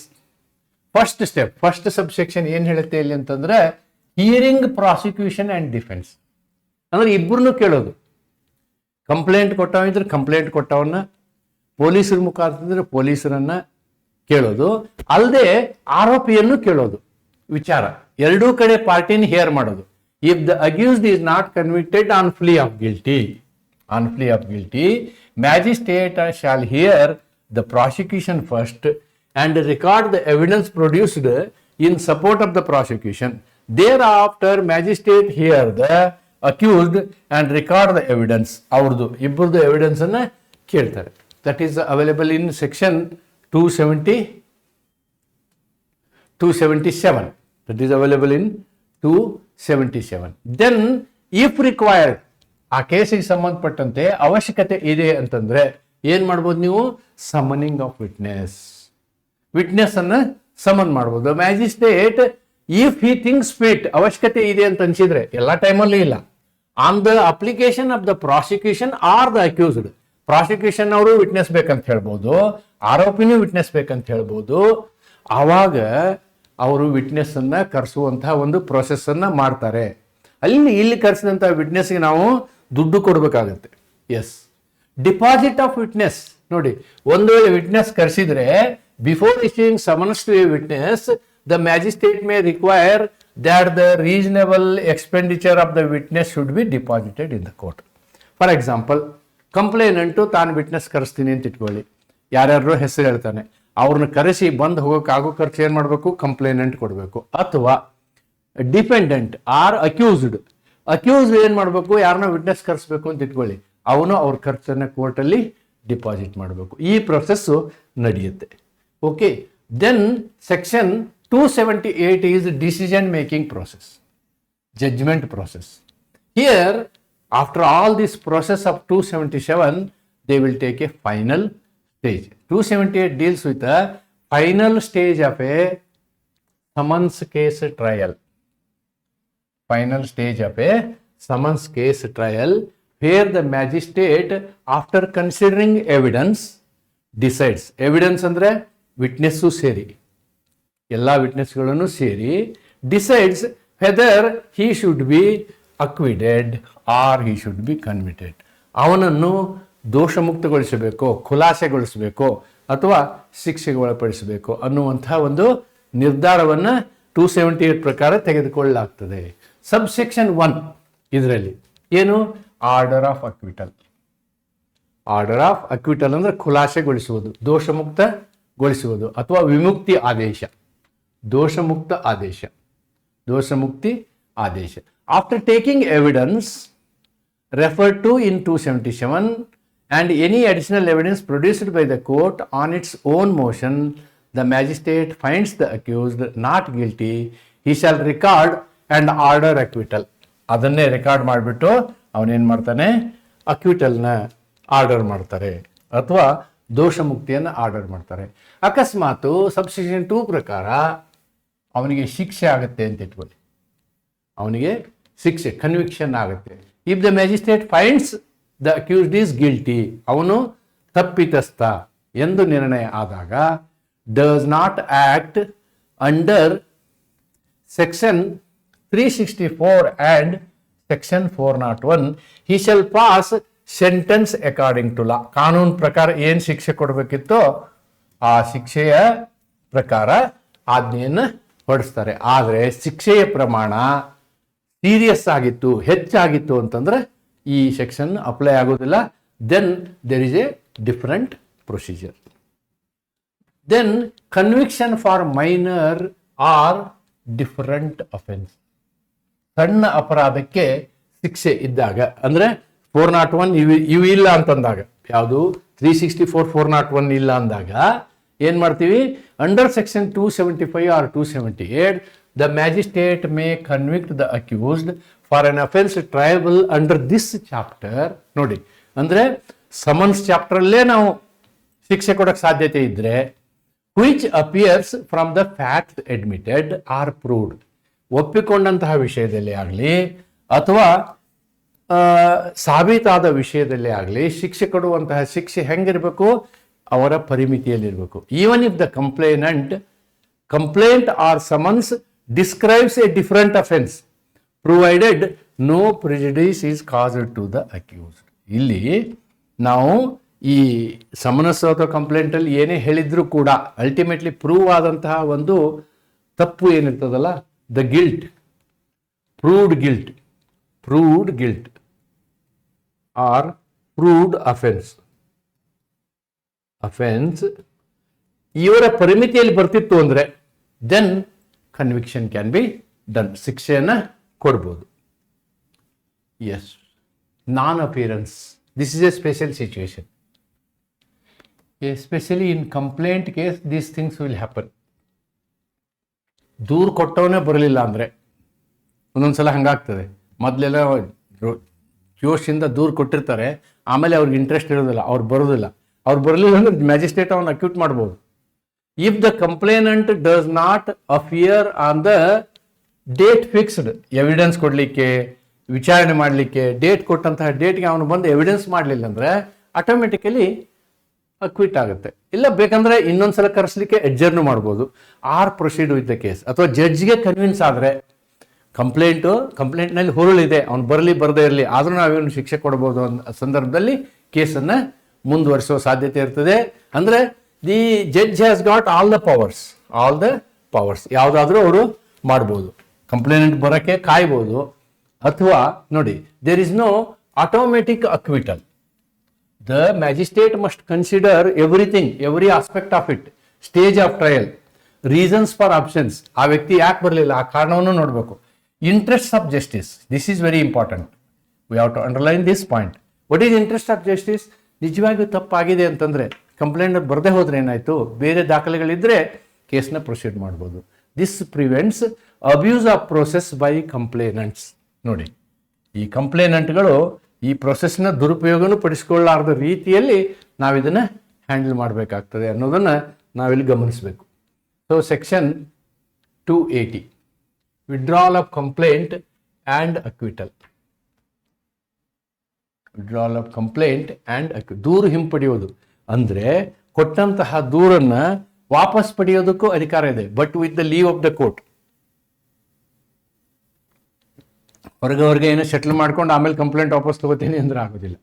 First step, first subsection ಏನು ಹೇಳುತ್ತೆ ಇಲ್ಲಿ ಅಂತಂದ್ರೆ ಹಿಯರಿಂಗ್ ಪ್ರಾಸಿಕ್ಯೂಷನ್ ಆ್ಯಂಡ್ ಡಿಫೆನ್ಸ್. ಅಂದ್ರೆ ಇಬ್ಬರನ್ನು ಕೇಳೋದು. ಕಂಪ್ಲೇಂಟ್ ಕೊಟ್ಟವಿದ್ರೆ ಕಂಪ್ಲೇಂಟ್ ಕೊಟ್ಟವನ್ನ, ಪೊಲೀಸರ ಮುಖಾಂತರ ಪೊಲೀಸರನ್ನ ಕೇಳೋದು, ಅಲ್ಲದೆ ಆರೋಪಿಯನ್ನು ಕೇಳೋದು. ವಿಚಾರ ಎರಡೂ ಕಡೆ ಪಾರ್ಟಿನ ಹೇರ್ ಮಾಡೋದು. If the accused is not convicted on plea of guilty, magistrate shall hear the prosecution first and record the evidence produced in support of the prosecution. Thereafter, magistrate hear the accused and record the evidence. ಅವ್ರದ್ದು ಇಬ್ಬರದು evidence ಅನ್ನ ಕೇಳ್ತಾರೆ. That is available in section 277. That is available in 277. Then if required, ಆ ಕೇಸಿಗೆ ಸಂಬಂಧಪಟ್ಟಂತೆ ಅವಶ್ಯಕತೆ ಇದೆ ಅಂತಂದ್ರೆ ಏನ್ ಮಾಡ್ಬೋದು ನೀವು, ಸಮನಿಂಗ್ ಆಫ್ ವಿಟ್ನೆಸ್ ಅನ್ನ ಸಮನ್ ಮಾಡ್ಬೋದು. Magistrate if he thinks fit, ಅವಶ್ಯಕತೆ ಇದೆ ಅಂತ ಅನ್ಸಿದ್ರೆ, ಎಲ್ಲ ಟೈಮಲ್ಲಿ ಇಲ್ಲ, on the application of the prosecution are the accused, prosecution ಅವರು ವಿಟ್ನೆಸ್ ಬೇಕಂತ ಹೇಳ್ಬೋದು, ಆರೋಪಿನೂ ವಿಟ್ನೆಸ್ ಬೇಕಂತ ಹೇಳ್ಬೋದು. ಆವಾಗ ಅವರು ವಿಟ್ನೆಸ್ ಅನ್ನ ಕರೆಸುವಂತಹ ಒಂದು ಪ್ರೊಸೆಸ್ ಅನ್ನ ಮಾಡ್ತಾರೆ. ಇಲ್ಲಿ ಕರೆಸಿದಂಥ ವಿಟ್ನೆಸ್ಗೆ ನಾವು ದುಡ್ಡು ಕೊಡಬೇಕಾಗತ್ತೆ. Yes, deposit of witness. ನೋಡಿ, ಒಂದು ವೇಳೆ ವಿಟ್ನೆಸ್ ಕರೆಸಿದ್ರೆ before issuing summons to a witness the magistrate may require that the reasonable expenditure of the witness should be deposited in the court. For example, complainant ತಾನು witness ಕರೆಸ್ತೀನಿ ಅಂತ ಇಟ್ಕೊಳ್ಳಿ. ಯಾರ್ಯಾರೋ ಹೆಸರು ಹೇಳ್ತಾನೆ, ಅವ್ರನ್ನ ಕರೆಸಿ ಬಂದು ಹೋಗೋಕೆ ಆಗೋ ಖರ್ಚು ಏನು ಮಾಡಬೇಕು, ಕಂಪ್ಲೇನೆಂಟ್ ಕೊಡಬೇಕು. ಅಥವಾ ಡಿಪೆಂಡೆಂಟ್ ಆರ್ ಅಕ್ಯೂಸ್ಡ್ ಏನು ಮಾಡಬೇಕು, ಯಾರನ್ನ ವಿಟ್ನೆಸ್ ಕರೆಸ್ಬೇಕು ಅಂತ ಇಟ್ಕೊಳ್ಳಿ, ಅವನು ಅವ್ರ ಖರ್ಚನ್ನು ಕೋರ್ಟಲ್ಲಿ ಡಿಪಾಸಿಟ್ ಮಾಡಬೇಕು. ಈ ಪ್ರೊಸೆಸ್ಸು ನಡೆಯುತ್ತೆ. Okay, then section 278 is decision making process, judgment process. Here after all this process of 277, they will take a final stage. 278 deals with the final stage of a summons case trial. Final stage of a summons case trial, where the magistrate, after considering evidence, decides. Evidence andre witness ಸೇರಿ, ಎಲ್ಲ ವಿಟ್ನೆಸ್ಗಳನ್ನು ಸೇರಿ decides whether he should be acquitted or he should be convicted. ಅವನನ್ನು ದೋಷಮುಕ್ತಗೊಳಿಸಬೇಕೋ, ಖುಲಾಸೆಗೊಳಿಸಬೇಕೋ ಅಥವಾ ಶಿಕ್ಷೆಗೆ ಒಳಪಡಿಸಬೇಕು ಅನ್ನುವಂಥ ಒಂದು ನಿರ್ಧಾರವನ್ನು 278 ಪ್ರಕಾರ ತೆಗೆದುಕೊಳ್ಳಲಾಗ್ತದೆ. ಸಬ್ಸೆಕ್ಷನ್ 1 ಇದರಲ್ಲಿ ಏನು, order of acquittal. Order of acquittal ಅಂದ್ರೆ ಖುಲಾಸೆಗೊಳಿಸುವುದು, ದೋಷಮುಕ್ತಗೊಳಿಸುವುದು ಅಥವಾ ವಿಮುಕ್ತಿ ಆದೇಶ, ದೋಷಮುಕ್ತಿ ಆದೇಶ. After taking evidence referred to in 277 and any additional evidence produced by the court on its own motion, the magistrate finds the accused not guilty, he shall record and order acquittal. ಅದನ್ನೇ record ಮಾಡಿಬಿಟ್ಟು ಅವನೇನು ಮಾಡ್ತಾನೆ, ಅಕ್ವಿಟಲ್ನ order ಮಾಡ್ತಾರೆ ಅಥವಾ ದೋಷಮುಕ್ತಿಯನ್ನು order ಮಾಡ್ತಾರೆ. ಅಕಸ್ಮಾತು subsection 2 ಪ್ರಕಾರ ಅವನಿಗೆ ಶಿಕ್ಷೆ ಆಗುತ್ತೆ ಅಂತ ಇಟ್ಕೊಳ್ಳಿ, ಅವನಿಗೆ ಶಿಕ್ಷೆ ಕನ್ವಿಕ್ಷನ್ ಆಗುತ್ತೆ. If the magistrate finds the accused is guilty, ಅವನು ತಪ್ಪಿತಸ್ಥ ಎಂದು ನಿರ್ಣಯ ಆದಾಗ, does not act under section 364 and section 401, he shall pass sentence according to law. ಕಾನೂನು ಪ್ರಕಾರ ಏನು ಶಿಕ್ಷೆ ಕೊಡಬೇಕಿತ್ತೋ ಆ ಶಿಕ್ಷೆಯ ಪ್ರಕಾರ ಆಜ್ಞೆಯನ್ನು ಹೊರಡಿಸ್ತಾರೆ. ಆದರೆ ಶಿಕ್ಷೆಯ ಪ್ರಮಾಣ ಸೀರಿಯಸ್ ಆಗಿತ್ತು, ಹೆಚ್ಚಾಗಿತ್ತು ಅಂತಂದ್ರೆ ಈ ಸೆಕ್ಷನ್ ಅಪ್ಲೈ ಆಗೋದಿಲ್ಲ. Then there is a different procedure. Then conviction for minor or different offence. ಸಣ್ಣ ಅಪರಾಧಕ್ಕೆ ಶಿಕ್ಷೆ ಇದ್ದಾಗ, ಅಂದ್ರೆ 401 ಇವು ಇಲ್ಲ ಅಂತಂದಾಗ, ಯಾವುದು 364 401 ಇಲ್ಲ ಅಂದಾಗ ಏನ್ ಮಾಡ್ತೀವಿ, under section 275 or 278 the magistrate may convict the accused for an offence triable under this chapter. ನೋಡಿ, ಅಂದ್ರೆ ಸಮನ್ಸ್ ಚಾಪ್ಟರ್ ಅಲ್ಲೇ ನಾವು ಶಿಕ್ಷೆ ಕೊಡಕ್ಕೆ ಸಾಧ್ಯತೆ ಇದ್ರೆ, which appears from the facts admitted or proved. ಒಪ್ಪಿಕೊಂಡಂತಹ ವಿಷಯದಲ್ಲಿ ಆಗಲಿ ಅಥವಾ ಸಾಬೀತಾದ ವಿಷಯದಲ್ಲಿ ಆಗಲಿ ಶಿಕ್ಷೆ ಕೊಡುವಂತಹ ಶಿಕ್ಷೆ ಹೆಂಗಿರಬೇಕು, ಅವರ ಪರಿಮಿತಿಯಲ್ಲಿರಬೇಕು. Even if the complaint or summons describes a different offence provided no prejudice is caused to the accused. ಇಲ್ಲಿ ನಾವು ಈ ಸಮನ್ಸ್ ಅಥವಾ ಕಂಪ್ಲೇಂಟಲ್ಲಿ ಏನೇ ಹೇಳಿದ್ರು ಕೂಡ ಅಲ್ಟಿಮೇಟ್ಲಿ ಪ್ರೂವ್ ಆದಂತಹ ಒಂದು ತಪ್ಪು ಏನಿರ್ತದಲ್ಲ, the guilt, proved guilt or proved offence ಇವರ ಪರಿಮಿತಿಯಲ್ಲಿ ಬರ್ತಿತ್ತು ಅಂದ್ರೆ then conviction can be done, ಶಿಕ್ಷೆಯನ್ನು ಕೊಡ್ಬೋದು. Yes, non appearance, this is a special situation. Especially in complaint case these things will happen. ದೂರು ಕೊಟ್ಟವನೇ ಬರಲಿಲ್ಲ ಅಂದರೆ ಒಂದೊಂದ್ಸಲ ಹಂಗಾಗ್ತದೆ. ಮೊದಲೆಲ್ಲ ಜೋಶಿಂದ ದೂರು ಕೊಟ್ಟಿರ್ತಾರೆ, ಆಮೇಲೆ ಅವ್ರಿಗೆ ಇಂಟ್ರೆಸ್ಟ್ ಇರೋದಿಲ್ಲ, ಅವ್ರು ಬರೋದಿಲ್ಲ. ಅವ್ರು ಬರಲಿಲ್ಲ ಅಂದ್ರೆ ಮ್ಯಾಜಿಸ್ಟ್ರೇಟ್ ಅವನ್ನ ಅಕ್ಯೂಟ್ ಮಾಡ್ಬೋದು. If the complainant does not appear on the date fixed, evidence ಕೊಡಲಿಕ್ಕೆ, ವಿಚಾರಣೆ ಮಾಡಲಿಕ್ಕೆ ಡೇಟ್ ಕೊಟ್ಟಂತಹ ಡೇಟ್ಗೆ ಅವನು ಬಂದು ಎವಿಡೆನ್ಸ್ ಮಾಡಲಿಲ್ಲ ಅಂದರೆ ಆಟೋಮೆಟಿಕಲಿ ಅಕ್ವಿಟ್ ಆಗುತ್ತೆ. ಇಲ್ಲ ಬೇಕಂದ್ರೆ ಇನ್ನೊಂದ್ಸಲ ಕರೆಸಲಿಕ್ಕೆ ಎಡ್ಜರ್ನು ಮಾಡ್ಬೋದು, or proceed with the case. ಅಥವಾ ಜಡ್ಜ್ಗೆ ಕನ್ವಿನ್ಸ್ ಆದರೆ ಕಂಪ್ಲೇಂಟ್ನಲ್ಲಿ ಹುರುಳಿದೆ, ಅವ್ನು ಬರದೇ ಇರಲಿ, ಆದರೂ ನಾವೇನು ಶಿಕ್ಷೆ ಕೊಡ್ಬೋದು ಅನ್ನೋ ಸಂದರ್ಭದಲ್ಲಿ ಕೇಸನ್ನು ಮುಂದುವರಿಸುವ ಸಾಧ್ಯತೆ ಇರ್ತದೆ. ಅಂದರೆ the judge has got all the powers, ಯಾವುದಾದ್ರೂ ಅವರು ಮಾಡ್ಬೋದು. ಕಂಪ್ಲೇಂಟ್ ಬರೋಕ್ಕೆ ಕಾಯ್ಬೋದು. ಅಥವಾ ನೋಡಿ, there is no automatic acquittal. The magistrate must consider everything, every aspect of it, stage of trial, reasons for absence, ಆ ವ್ಯಕ್ತಿ ಯಾಕೆ ಬರಲಿಲ್ಲ ಆ ಕಾರಣವನ್ನು ನೋಡಬೇಕು. Interests of justice, this is very important. We have to underline this point. What is interest of justice? ನಿಜವಾಗಿಯೂ ತಪ್ಪಾಗಿದೆ ಅಂತಂದ್ರೆ ಕಂಪ್ಲೇಂಟ್ ಬರದೇ ಹೋದ್ರೆ ಏನಾಯ್ತು, ಬೇರೆ ದಾಖಲೆಗಳಿದ್ರೆ ಕೇಸ್ನ ಪ್ರೊಸೀಡ್ ಮಾಡ್ಬೋದು. This prevents abuse of process by complainants. ನೋಡಿ, ಈ ಕಂಪ್ಲೇನೆಂಟ್ಗಳು ಈ ಪ್ರೊಸೆಸ್ನ ದುರುಪಯೋಗನೂ ಪಡಿಸ್ಕೊಳ್ಳಾರ್ದ ರೀತಿಯಲ್ಲಿ ನಾವು ಇದನ್ನು ಹ್ಯಾಂಡಲ್ ಮಾಡಬೇಕಾಗ್ತದೆ ಅನ್ನೋದನ್ನು ನಾವಿಲ್ಲಿ ಗಮನಿಸಬೇಕು. So section 280 withdrawal of complaint and acquittal. Withdrawal of complaint and ದೂರು ಹಿಂಪಡೆಯೋದು ಅಂದರೆ ಕೊಟ್ಟಂತಹ ದೂರನ್ನು ವಾಪಸ್ ಪಡೆಯೋದಕ್ಕೂ ಅಧಿಕಾರ ಇದೆ, but with the leave of the court. ಹೊರಗೆ ಏನೋ ಸೆಟ್ಲ್ ಮಾಡ್ಕೊಂಡು ಆಮೇಲೆ ಕಂಪ್ಲೇಂಟ್ ವಾಪಸ್ ತಗೋತೀನಿ ಅಂದ್ರೆ ಆಗೋದಿಲ್ಲ.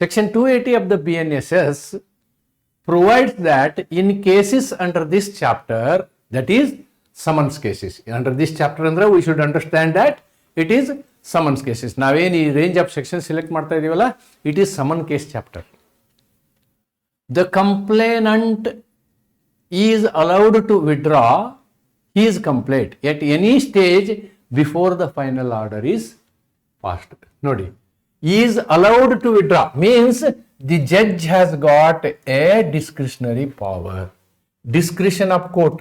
Section 280 of the BNSS provides that in cases under this chapter, that is summons cases. Under this chapter ಅಂದ್ರೆ we should understand that it is summons cases. ನಾವೇನು ಈ ರೇಂಜ್ ಆಫ್ ಸೆಕ್ಷನ್ ಸೆಲೆಕ್ಟ್ ಮಾಡ್ತಾ ಇದೀವಲ್ಲ, it is summon case chapter. The complainant is allowed to withdraw his complaint at any stage before the final order is passed. Nodi, is allowed to withdraw means the judge has got a discretionary power. Discretion of court.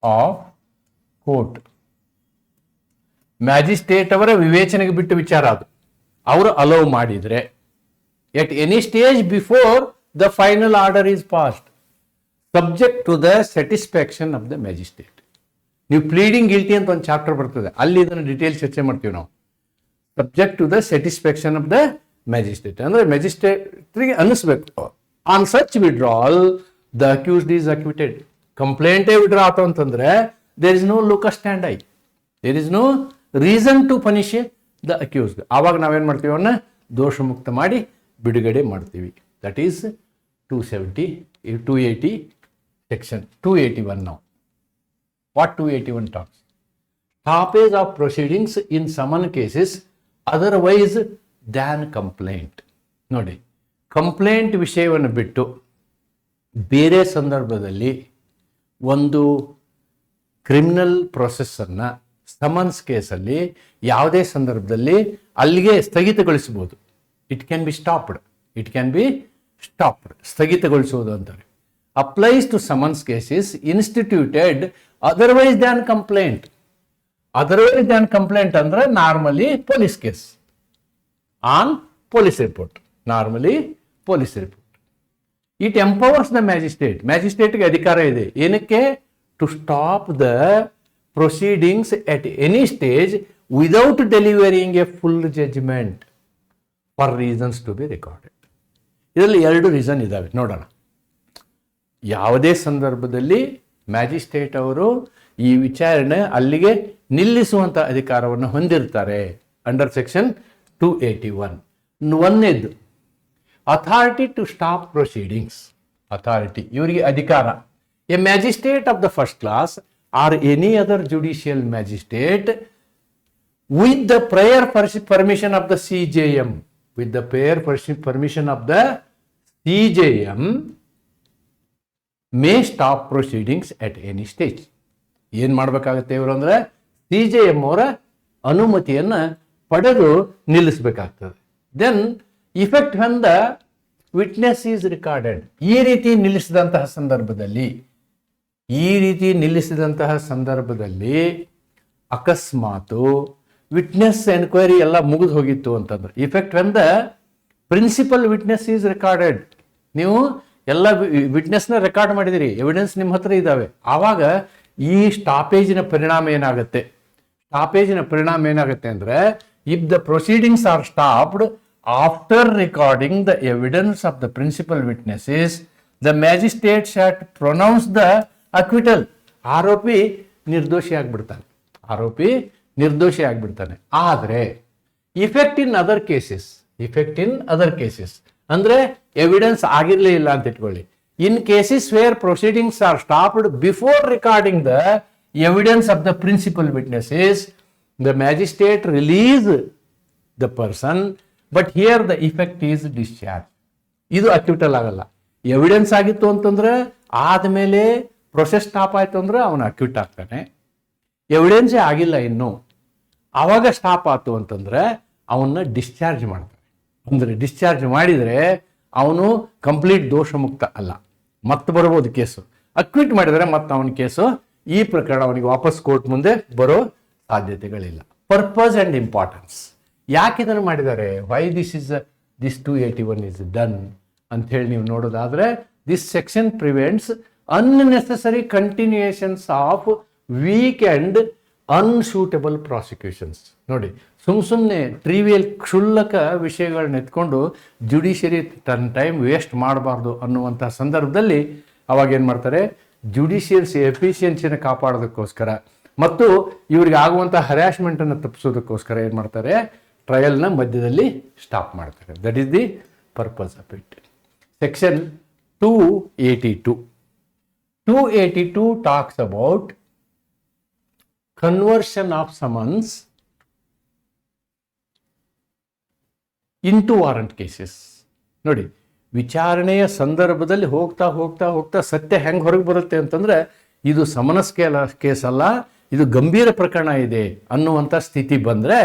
Of court. Magistrate ಅವರ ವಿವೇಚನೆಗೆ ಬಿಟ್ಟು ವಿಚಾರ ಅದು. ಅವರು allow ಮಾಡಿದ್ರೆ at any stage before the final order is passed, subject to the satisfaction of the magistrate. ನೀವು pleading guilty ಅಂತ ಒಂದು ಚಾಪ್ಟರ್ ಬರ್ತದೆ, ಅಲ್ಲಿ ಇದನ್ನು ಡೀಟೇಲ್ ಚರ್ಚೆ ಮಾಡ್ತೀವಿ ನಾವು. Subject to the satisfaction of the magistrate ಅಂದ್ರೆ ಮ್ಯಾಜಿಸ್ಟ್ರೇಟ್ರಿಗೆ ಅನ್ನಿಸ್ಬೇಕು. On such withdrawal the accused is acquitted. ಕಂಪ್ಲೇಂಟೇ ವಿಡ್ರಾ ಆಯ್ತು ಅಂತಂದ್ರೆ there is no locus standi, there is no reason to punish the accused. ಆವಾಗ ನಾವೇನು ಮಾಡ್ತೀವಿ, ಅವನ್ನ ದೋಷ ಮುಕ್ತ ಮಾಡಿ ಬಿಡುಗಡೆ ಮಾಡ್ತೀವಿ. That is 280 section 281. ನಾವು what 281 talks? Stoppage of proceedings in summon cases otherwise than complaint. ನೋಡಿ, ಕಂಪ್ಲೇಂಟ್ ವಿಷಯವನ್ನು ಬಿಟ್ಟು ಬೇರೆ ಸಂದರ್ಭದಲ್ಲಿ ಒಂದು ಕ್ರಿಮಿನಲ್ ಪ್ರೊಸೆಸ್ಸನ್ನು ಸಮನ್ಸ್ ಕೇಸಲ್ಲಿ ಯಾವುದೇ ಸಂದರ್ಭದಲ್ಲಿ ಅಲ್ಲಿಗೆ ಸ್ಥಗಿತಗೊಳಿಸಬಹುದು. ಇಟ್ ಕ್ಯಾನ್ ಬಿ ಸ್ಟಾಪ್ಡ್, ಸ್ಥಗಿತಗೊಳಿಸುವುದು ಅಂತಾರೆ. Applies to summons cases instituted otherwise than complaint. Otherwise than complaint ಅಂದ್ರೆ normally police case on police report. Normally police report. It empowers the magistrate. ಮ್ಯಾಜಿಸ್ಟ್ರೇಟ್ಗೆ ಅಧಿಕಾರ ಇದೆ ಏನಕ್ಕೆ? To stop the proceedings at any stage without delivering a full judgment for reasons to be recorded. ಇದರಲ್ಲಿ 2 reason ಇದ್ದಾವೆ, ನೋಡೋಣ. ಯಾವುದೇ ಸಂದರ್ಭದಲ್ಲಿ magistrate ಅವರು ಈ ವಿಚಾರಣೆ ಅಲ್ಲಿಗೆ ನಿಲ್ಲಿಸುವಂಥ ಅಧಿಕಾರವನ್ನು ಹೊಂದಿರ್ತಾರೆ ಅಂಡರ್ ಸೆಕ್ಷನ್ 281. ಒಂದನೇದು authority to stop proceedings. Authority, ಇವರಿಗೆ ಅಧಿಕಾರ. A magistrate of the first class or any other judicial magistrate with the prior permission of the CJM, with the prior permission of the CJM may stop proceedings at any stage. ಏನು ಮಾಡಬೇಕಾಗುತ್ತೆ ಇವರು ಅಂದರೆ CJM ಅವರ ಅನುಮತಿಯನ್ನು ಪಡೆದು ನಿಲ್ಲಿಸಬೇಕಾಗ್ತದೆ. Then effect when the witness is recorded. ಈ ರೀತಿ ನಿಲ್ಲಿಸಿದಂತಹ ಸಂದರ್ಭದಲ್ಲಿ ಅಕಸ್ಮಾತು ವಿಟ್ನೆಸ್ ಎನ್ಕ್ವೈರಿ ಎಲ್ಲ ಮುಗಿದು ಹೋಗಿತ್ತು ಅಂತಂದ್ರೆ, effect when the principal witness is recorded. ನೀವು ಎಲ್ಲ ವಿಟ್ನೆಸ್ನ ರೆಕಾರ್ಡ್ ಮಾಡಿದಿರಿ, ಎವಿಡೆನ್ಸ್ ನಿಮ್ಮ ಹತ್ರ ಇದ್ದಾವೆ. ಆವಾಗ ಈ ಸ್ಟಾಪೇಜಿನ ಪರಿಣಾಮ ಏನಾಗುತ್ತೆ? ಅಂದ್ರೆ if the proceedings are stopped after recording the evidence of the principal witnesses, the magistrate shall pronounce the acquittal. ಆರೋಪಿ ನಿರ್ದೋಷಿ ಆಗ್ಬಿಡ್ತಾನೆ. ಆದರೆ ಇಫೆಕ್ಟ್ ಇನ್ ಅದರ್ ಕೇಸಸ್ ಅಂದ್ರೆ ಎವಿಡೆನ್ಸ್ ಆಗಿರ್ಲೇ ಇಲ್ಲ ಅಂತ ಇಟ್ಕೊಳ್ಳಿ. In cases where proceedings are stopped before recording the evidence of the principal witnesses, the magistrate release the person, but here the effect is discharge. ಇದು ಅಕ್ಯೂಟಲ್ ಆಗಲ್ಲ. ಎವಿಡೆನ್ಸ್ ಆಗಿತ್ತು ಅಂತಂದ್ರೆ ಆದಮೇಲೆ ಪ್ರೊಸೆಸ್ ಸ್ಟಾಪ್ ಆಯ್ತು ಅಂದ್ರೆ ಅವನು ಅಕ್ಯೂಟ್ ಆಗ್ತಾನೆ. ಎವಿಡೆನ್ಸೇ ಆಗಿಲ್ಲ ಇನ್ನು, ಆವಾಗ ಸ್ಟಾಪ್ ಆಯ್ತು ಅಂತಂದ್ರೆ ಅವನ್ನ ಡಿಸ್ಚಾರ್ಜ್ ಮಾಡ್ತಾರೆ. ಅಂದ್ರೆ ಡಿಸ್ಚಾರ್ಜ್ ಮಾಡಿದರೆ ಅವನು ಕಂಪ್ಲೀಟ್ ದೋಷ ಮುಕ್ತ ಅಲ್ಲ, ಮತ್ತೆ ಬರ್ಬೋದು ಕೇಸು. ಅಕ್ವಿಟ್ ಮಾಡಿದರೆ ಮತ್ತೆ ಅವನ ಕೇಸು, ಈ ಪ್ರಕರಣ ಅವನಿಗೆ ವಾಪಸ್ ಕೋರ್ಟ್ ಮುಂದೆ ಬರೋ ಸಾಧ್ಯತೆಗಳಿಲ್ಲ. ಪರ್ಪಸ್ ಅಂಡ್ ಇಂಪಾರ್ಟೆನ್ಸ್, ಯಾಕೆ ಇದನ್ನು ಮಾಡಿದ್ದಾರೆ, ವೈ ದಿಸ್ 281 ಇಸ್ ಡನ್ ಅಂತ ಹೇಳಿ ನೀವು ನೋಡೋದಾದ್ರೆ, this section prevents unnecessary continuations of weak and unsuitable prosecutions. ನೋಡಿ, ಸುಮ್ಮನೆ ಟ್ರಿವಿಯಲ್ ಕ್ಷುಲ್ಲಕ ವಿಷಯಗಳನ್ನ ಎತ್ಕೊಂಡು ಜುಡಿಷಿಯರಿ ತನ್ನ ಟೈಮ್ ವೇಸ್ಟ್ ಮಾಡಬಾರ್ದು ಅನ್ನುವಂಥ ಸಂದರ್ಭದಲ್ಲಿ ಅವಾಗ ಏನು ಮಾಡ್ತಾರೆ, ಜುಡಿಷಿಯಲ್ಸ್ ಎಫಿಷಿಯನ್ಸಿನ ಕಾಪಾಡೋದಕ್ಕೋಸ್ಕರ ಮತ್ತು ಇವರಿಗೆ ಆಗುವಂಥ ಹರ್ಯಾಸ್ಮೆಂಟನ್ನು ತಪ್ಪಿಸೋದಕ್ಕೋಸ್ಕರ ಏನು ಮಾಡ್ತಾರೆ, ಟ್ರಯಲ್ನ ಮಧ್ಯದಲ್ಲಿ ಸ್ಟಾಪ್ ಮಾಡ್ತಾರೆ. That is the purpose of it. Section 282 talks about conversion of summons into warrant cases. ನೋಡಿ, ವಿಚಾರಣೆಯ ಸಂದರ್ಭದಲ್ಲಿ ಹೋಗ್ತಾ ಹೋಗ್ತಾ ಹೋಗ್ತಾ ಸತ್ಯ ಹೆಂಗೆ ಹೊರಗೆ ಬರುತ್ತೆ ಅಂತಂದ್ರೆ, ಇದು ಸಮನ್ಸ್ ಕೇಸ್ ಅಲ್ಲ, ಇದು ಗಂಭೀರ ಪ್ರಕರಣ ಇದೆ ಅನ್ನುವಂಥ ಸ್ಥಿತಿ ಬಂದರೆ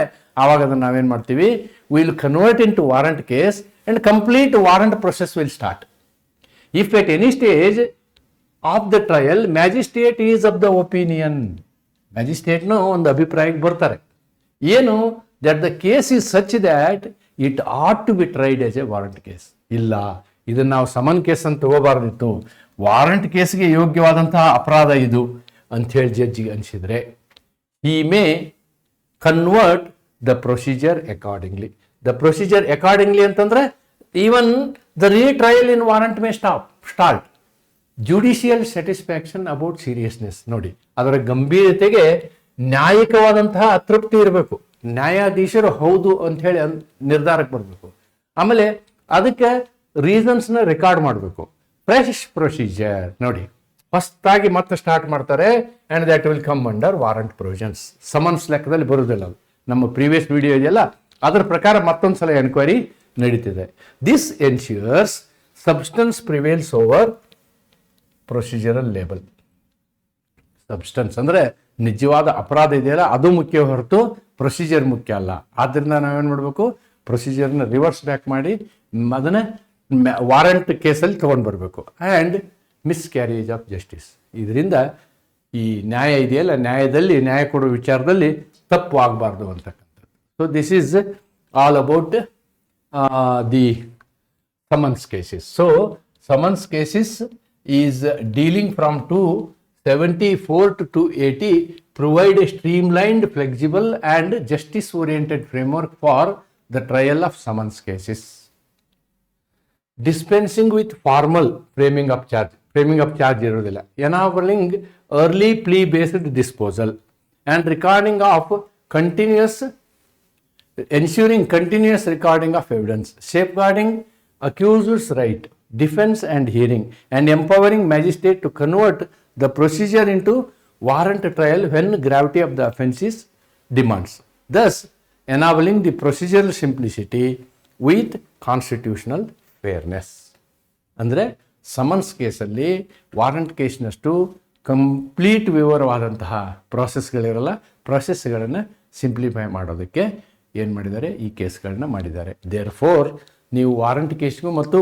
ಆವಾಗ ಅದನ್ನು ನಾವೇನು ಮಾಡ್ತೀವಿ, will convert in to warrant case and complete warrant process will start. If at any stage of the trial magistrate is of the opinion, ಮ್ಯಾಜಿಸ್ಟ್ರೇಟ್ನು ಒಂದು ಅಭಿಪ್ರಾಯಕ್ಕೆ ಬರ್ತಾರೆ, ಏನು, that the case is such that it ought to be tried as a warrant case. ಇಲ್ಲ, ಇದನ್ನು ನಾವು summon case ಅಂತ ತಗೋಬಾರ್ದಿತ್ತು, warrant ಕೇಸ್ಗೆ ಯೋಗ್ಯವಾದಂತಹ ಅಪರಾಧ ಇದು ಅಂಥೇಳಿ ಜಡ್ಜಿಗೆ ಅನಿಸಿದರೆ, he may convert the procedure accordingly. The procedure accordingly ಅಂತಂದ್ರೆ even the retrial in warrant may start. Judicial satisfaction about seriousness. ನೋಡಿ, ಅದರ ಗಂಭೀರತೆಗೆ ನ್ಯಾಯಿಕವಾದಂತಹ ಅತೃಪ್ತಿ ಇರಬೇಕು, ನ್ಯಾಯಾಧೀಶರು ಹೌದು ಅಂಥೇಳಿ ನಿರ್ಧಾರಕ್ಕೆ ಬರಬೇಕು. ಆಮೇಲೆ ಅದಕ್ಕೆ ರೀಸನ್ಸ್ನ ರೆಕಾರ್ಡ್ ಮಾಡಬೇಕು. ಫ್ರೆಶ್ ಪ್ರೊಸೀಜರ್, ನೋಡಿ ಹೊಸದಾಗಿ ಮತ್ತೆ ಸ್ಟಾರ್ಟ್ ಮಾಡ್ತಾರೆ, and that will come under warrant provisions. Summons ಲೆಕ್ಕದಲ್ಲಿ ಬರುವುದಿಲ್ಲ ಅದು. ನಮ್ಮ ಪ್ರೀವಿಯಸ್ ವಿಡಿಯೋ ಇದೆಯಲ್ಲ, ಅದರ ಪ್ರಕಾರ ಮತ್ತೊಂದು ಸಲ ಎನ್ಕ್ವೈರಿ ನಡೀತಿದೆ. This ensures substance prevails over procedural label. Substance ಅಂದರೆ ನಿಜವಾದ ಅಪರಾಧ ಇದೆಯಲ್ಲ ಅದು ಮುಖ್ಯ ಹೊರತು ಪ್ರೊಸೀಜರ್ ಮುಖ್ಯ ಅಲ್ಲ. ಆದ್ದರಿಂದ ನಾವೇನು ಮಾಡಬೇಕು, ಪ್ರೊಸೀಜರ್ನ ರಿವರ್ಸ್ ಬ್ಯಾಕ್ ಮಾಡಿ ಅದನ್ನು ವಾರಂಟ್ ಕೇಸಲ್ಲಿ ತೊಗೊಂಡು ಬರಬೇಕು. ಆ್ಯಂಡ್ ಮಿಸ್ಕ್ಯಾರೇಜ್ ಆಫ್ ಜಸ್ಟಿಸ್, ಇದರಿಂದ ಈ ನ್ಯಾಯ ಇದೆಯಲ್ಲ, ನ್ಯಾಯದಲ್ಲಿ ನ್ಯಾಯ ಕೊಡುವ ವಿಚಾರದಲ್ಲಿ ತಪ್ಪು ಆಗಬಾರ್ದು ಅಂತಕ್ಕಂಥದ್ದು. So this is all about the summons cases. So summons cases is dealing from 274 to 280 provide a streamlined, flexible and justice-oriented framework for the trial of summons cases. Dispensing with formal framing of charge ಇರುವುದಿಲ್ಲ. Enabling early plea-based disposal and recording of ensuring continuous recording of evidence, safeguarding accused's right, defense and hearing, and empowering magistrate to convert the procedure into warrant trial when gravity of the offence is demands, thus enabling the procedural simplicity with constitutional fairness. ಅಂದರೆ summons ಕೇಸಲ್ಲಿ warrant ಕೇಸ್ನಷ್ಟು complete ವಿವರವಾದಂತಹ ಪ್ರಾಸೆಸ್ಗಳಿರಲ್ಲ, ಪ್ರಾಸೆಸ್ಗಳನ್ನು simplify ಮಾಡೋದಕ್ಕೆ ಏನು ಮಾಡಿದ್ದಾರೆ, ಈ ಕೇಸ್ಗಳನ್ನ ಮಾಡಿದ್ದಾರೆ. ದೇರ್ ಫೋರ್ ನೀವು ವಾರಂಟ್ ಕೇಸ್ಗೂ ಮತ್ತು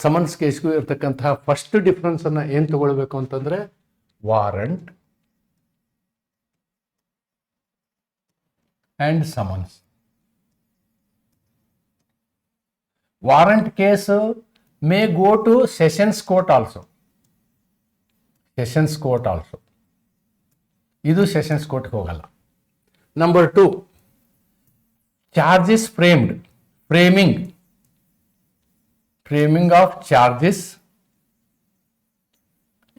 ಸಮನ್ಸ್ ಕೇಸ್ಗೂ ಇರ್ತಕ್ಕಂತಹ ಫಸ್ಟ್ ಡಿಫ್ರೆನ್ಸನ್ನು ಏನು ತಗೊಳ್ಬೇಕು ಅಂತಂದರೆ, warrant and summons. Warrant case may go to sessions court also. ಇದು ಸೆಷನ್ಸ್ ಕೋರ್ಟ್ಗೆ ಹೋಗಲ್ಲ. Number 2, charges framing of charges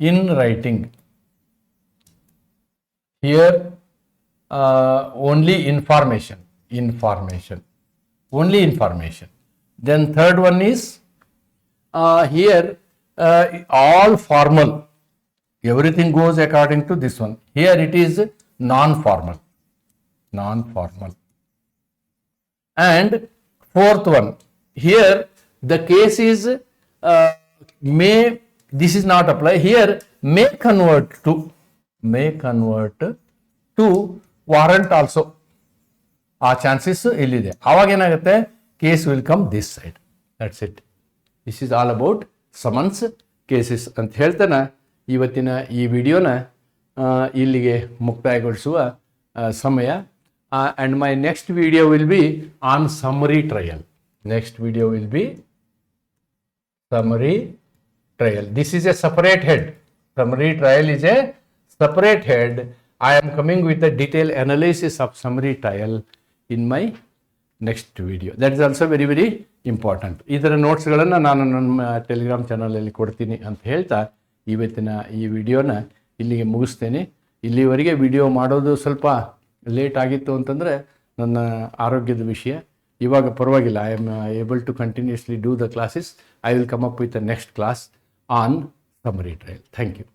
in writing. Here only information. Then third one is here all formal, everything goes according to this one. Here it is non-formal. And fourth one, here the case is may, this is not apply here, may convert to warrant also. ಆ chances ಇಲ್ಲಿದೆ. ಆವಾಗ ಏನಾಗುತ್ತೆ, case will come this side. That's it. This is all about summons cases ಅಂತ ಹೇಳ್ತಾನೆ ಇವತ್ತಿನ ಈ ವಿಡಿಯೋನ ಇಲ್ಲಿಗೆ ಮುಕ್ತಾಯಗೊಳಿಸುವ ಸಮಯ. And my next video will be on summary trial. Summary trial. This is a separate head. Summary trial is a separate head. I am coming with a detailed analysis of summary trial in my next video. That is also very, very important. ಇದರ ನೋಟ್ಸ್ಗಳನ್ನು ನಾನು ನನ್ನ Telegram ಚಾನಲಲ್ಲಿ ಕೊಡ್ತೀನಿ ಅಂತ ಹೇಳ್ತಾ ಇವತ್ತಿನ ಈ ವಿಡಿಯೋನ ಇಲ್ಲಿಗೆ ಮುಗಿಸ್ತೇನೆ. ಇಲ್ಲಿವರೆಗೆ ವಿಡಿಯೋ ಮಾಡೋದು ಸ್ವಲ್ಪ ಲೇಟ್ ಆಗಿತ್ತು ಅಂತಂದರೆ ನನ್ನ ಆರೋಗ್ಯದ ವಿಷಯ. ಇವಾಗ ಪರವಾಗಿಲ್ಲ. I am able to continuously do the classes. I will come up with the next class on summary trial. Thank you.